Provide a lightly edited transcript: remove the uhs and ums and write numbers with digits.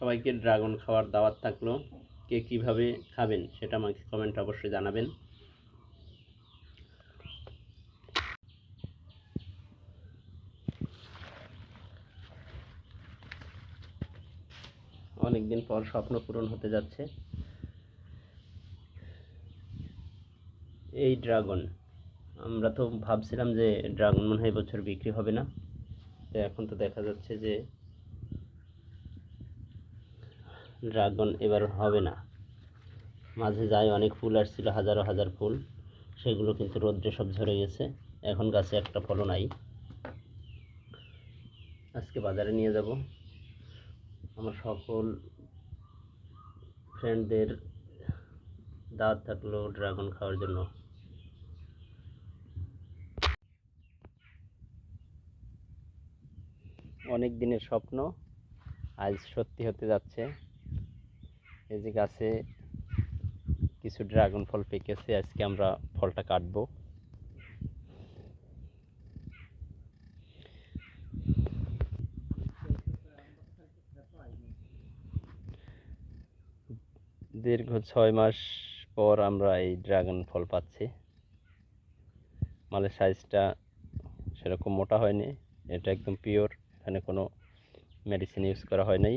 সবাইকে ড্রাগন খাওয়ার দাওয়াত থাকলো। কে কীভাবে খাবেন সেটা আমাকে কমেন্ট অবশ্যই জানাবেন। অনেকদিন পর স্বপ্ন পূরণ হতে যাচ্ছে। এই ড্রাগন, আমরা তো ভাবছিলাম যে ড্রাগন মনে হয় বছর বিক্রি হবে না, তো এখন তো দেখা যাচ্ছে যে ড্রাগন এবার হবে না। মাঝে যাই অনেক ফুল আসছিল, হাজারো হাজার ফুল, সেগুলো কিন্তু রোদ্রে সব ঝরে গেছে। এখন গাছে একটা ফলও নাই। আজকে বাজারে নিয়ে যাব। আমার সকল ফ্রেন্ডদের দাওয়াত থাকলো ড্রাগন খাওয়ার জন্য। অনেক দিনের স্বপ্ন আজ সত্যি হতে যাচ্ছে। এই যে গাছে কিছু ড্রাগন ফল পেকেছে, আজকে আমরা ফলটা কাটবো। দীর্ঘ 6 মাস পর আমরা এই ড্রাগন ফল পাচ্ছি। মালের সাইজটা সেরকম মোটা হয়নি, এটা একদম পিওর, এখানে কোনো মেডিসিন ইউজ করা হয় নাই।